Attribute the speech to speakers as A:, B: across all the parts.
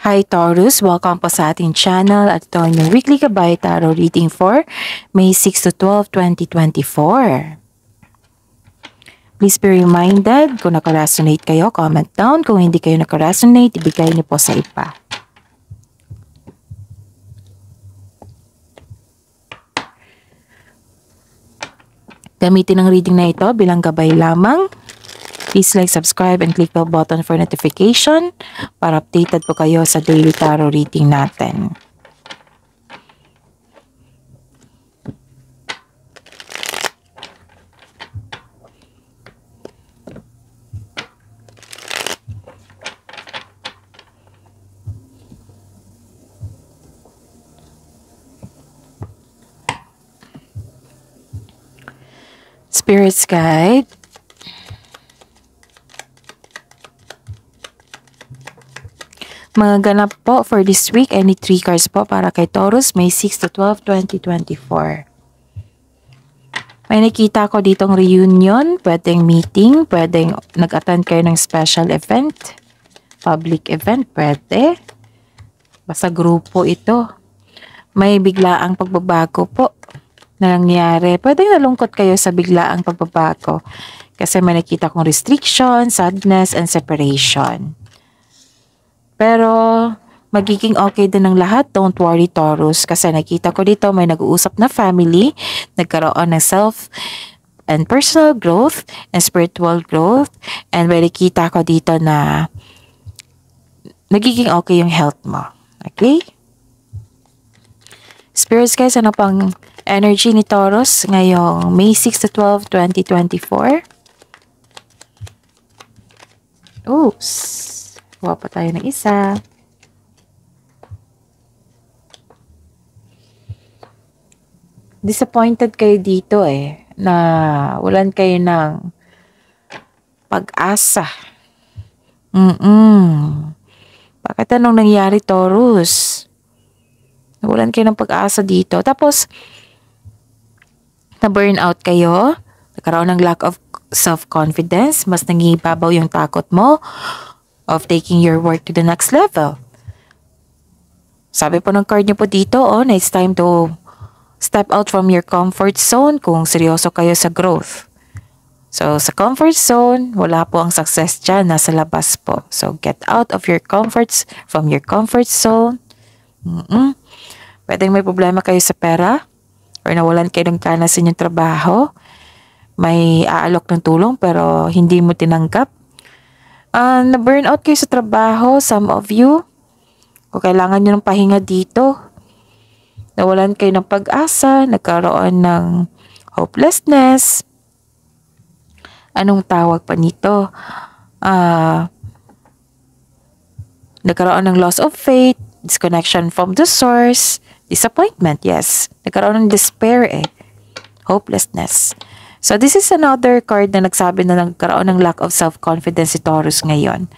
A: Hi Taurus, welcome po sa ating channel at ito ang inyong weekly Gabay Tarot reading for May 6 to 12, 2024. Please be reminded, kung nakaresonate kayo, comment down. Kung hindi kayo nakaresonate, ibigay niyo po sa iba. Gamitin ang reading na ito bilang gabay lamang. Please like, subscribe, and click the button for notification para updated po kayo sa daily tarot reading natin. Spirit's Guide. Mga ganap po for this week, any 3 cards po para kay Taurus, May 6 to 12, 2024. May nakita ko ditong reunion, pwedeng meeting, pwedeng nag-attend kayo ng special event, public event, pwede. Basta grupo ito. May biglaang pagbabago po na nangyari. Pwedeng nalungkot kayo sa biglaang pagbabago kasi may nakita kong restriction, sadness, and separation. Pero magiging okay din ng lahat. Don't worry Taurus, kasi nakita ko dito may nag-uusap na family, nagkaroon ng self and personal growth and spiritual growth, and may nakita ko dito na nagiging okay yung health mo. Okay? Spirits guys, ano pang energy ni Taurus ngayong May 6 to 12, 2024? Oops! Kuha pa tayo ng isa. Disappointed kayo dito na walan kayo ng pag-asa. Bakit anong nangyari Taurus? Nawalan kayo ng pag-asa dito. Tapos, na-burn out kayo. Nagkaroon ng lack of self-confidence. Mas nangibabaw yung takot mo of taking your work to the next level. Sabi po ng card niyo po dito, na it's time to step out from your comfort zone kung seryoso kayo sa growth. So, sa comfort zone, wala po ang success dyan. Nasa labas po. So, get out of your from your comfort zone. Pwedeng may problema kayo sa pera or nawalan kayo ng gana sa inyong trabaho. May aalok ng tulong pero hindi mo tinanggap. Na-burnout kayo sa trabaho, some of you. Kung kailangan nyo ng pahinga dito. Nawalan kayo ng pag-asa, nagkaroon ng hopelessness. Anong tawag pa nito? Nagkaroon ng loss of faith, disconnection from the source, disappointment, yes. Nagkaroon ng despair hopelessness. So this is another card na nagsabi na nagkaroon ng lack of self-confidence si Taurus ngayon.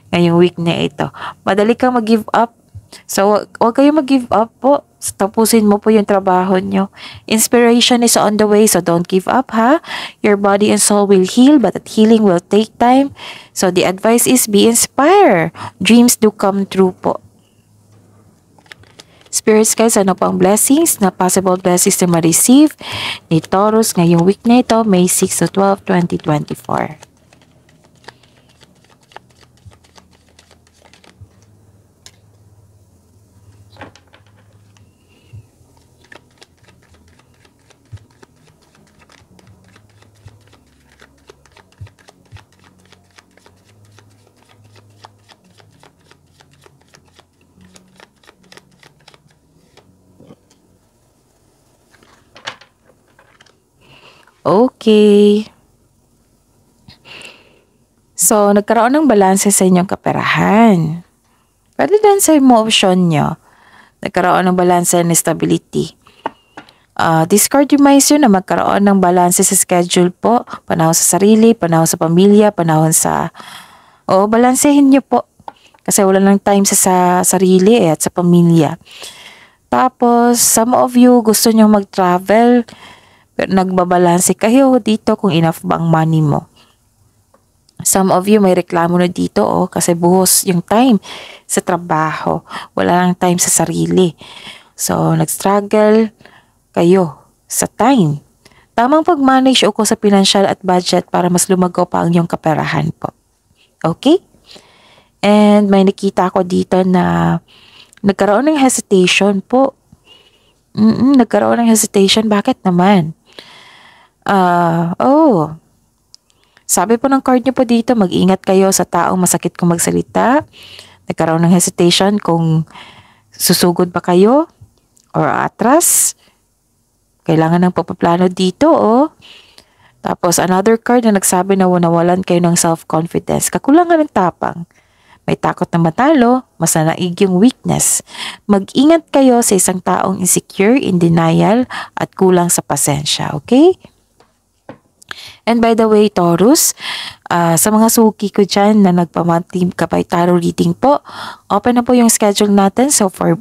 A: Ngayong week na ito. Madali kang mag-give up. So huwag kayo mag-give up po. Tapusin mo po yung trabaho nyo. Inspiration is on the way, so don't give up ha. Your body and soul will heal, but that healing will take time. So the advice is be inspired. Dreams do come true po. Spirits guys, ano pang blessings na possible blessings na ma-receive ni Taurus ngayong week na ito, May 6 to 12, 2024. Okay. So, nagkaroon ng balanse sa inyong kaperahan. Pwede din sa emotion nyo. Nagkaroon ng balanse and stability. This card reminds you na magkaroon ng balanse sa schedule po. Panahon sa sarili, panahon sa pamilya, panahon sa... balansehin nyo po. Kasi wala lang time sa sarili at sa pamilya. Tapos, some of you gusto nyo mag-travel. Pero nagbabalanse kayo dito kung enough ba ang money mo. Some of you may reklamo na dito kasi buhos yung time sa trabaho. Wala lang time sa sarili. So, nag-struggle kayo sa time. Tamang pag-manage ko sa financial at budget para mas lumago pa ang iyong kaperahan po. Okay? And may nakita ko dito na nagkaroon ng hesitation po. Nagkaroon ng hesitation. Bakit naman? Sabi po ng card niyo po dito, mag-ingat kayo sa taong masakit kung magsalita. Nagkaroon ng hesitation kung susugod ba kayo or atras. Kailangan ng papaplano dito, Tapos, another card na nagsabi na nawalan kayo ng self-confidence. Kakulangan ng tapang. May takot na matalo, mas nanaig yung weakness. Mag-ingat kayo sa isang taong insecure, in denial, at kulang sa pasensya, okay? And by the way, Taurus, sa mga suki ko dyan na nagpa-monthly Gabay Tarot reading po, open na po yung schedule natin, so for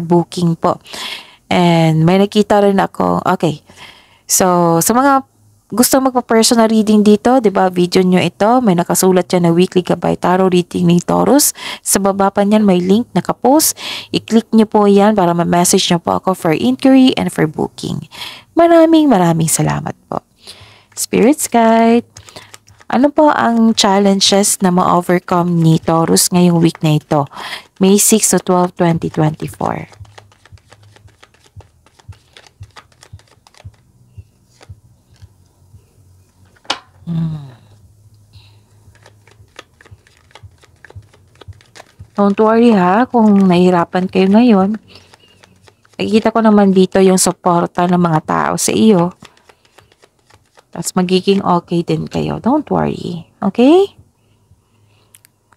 A: booking po. And may nakita rin ako, okay. So, sa mga gusto magpa-personal reading dito, 'di ba? Video nyo ito, may nakasulat dyan na weekly Gabay Tarot reading ni Taurus. Sa baba pa niyan may link nakapost. I-click nyo po 'yan para ma-message nyo po ako for inquiry and for booking. Maraming salamat po. Spirits Guide, ano po ang challenges na ma-overcome ni Taurus ngayong week na ito? May 6 to 12, 2024. Don't worry ha, kung nahihirapan kayo ngayon. Nakikita ko naman dito yung suporta ng mga tao sa iyo. Tapos magiging okay din kayo. Don't worry. Okay?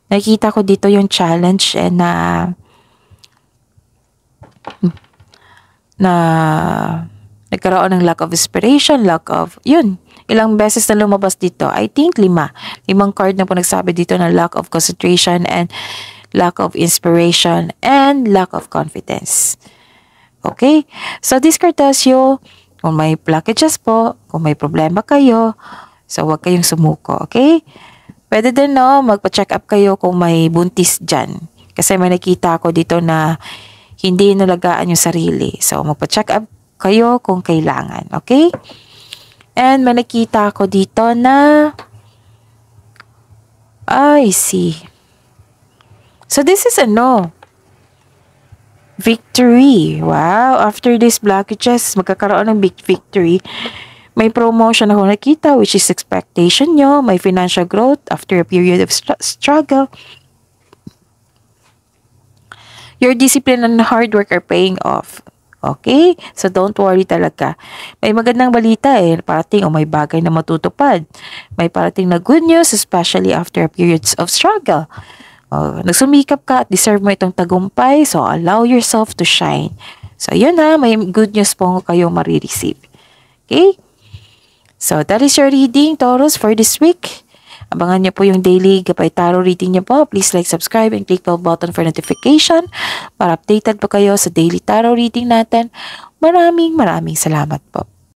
A: Nakikita ko dito yung challenge na nagkaroon ng lack of inspiration, ilang beses na lumabas dito. I think 5. 5 card na po nagsabi dito na lack of concentration and lack of inspiration and lack of confidence. Okay? So this card tells you, kung may blockages po, kung may problema kayo, so huwag kayong sumuko, okay? Pwede din magpa-check up kayo kung may buntis dyan. Kasi may nakita ako dito na hindi nalagaan yung sarili. So magpa-check up kayo kung kailangan, okay? And may nakita ako dito na, I see. So this is victory. Wow, after these blockages, magkakaroon ng big victory. May promotion ako nakita, which is expectation nyo. May financial growth after a period of struggle. Your discipline and hard work are paying off. Okay? So don't worry talaga. May magandang balita parating may bagay na matutupad. May parating na good news, especially after periods of struggle. Nagsumikap ka at deserve mo itong tagumpay, so allow yourself to shine. So yun may good news po kayo marireceive. Okay? So that is your reading, Taurus, for this week. Abangan niyo po yung daily Gabay Tarot reading niyo po. Please like, subscribe, and click the button for notification para updated po kayo sa daily tarot reading natin. Maraming salamat po.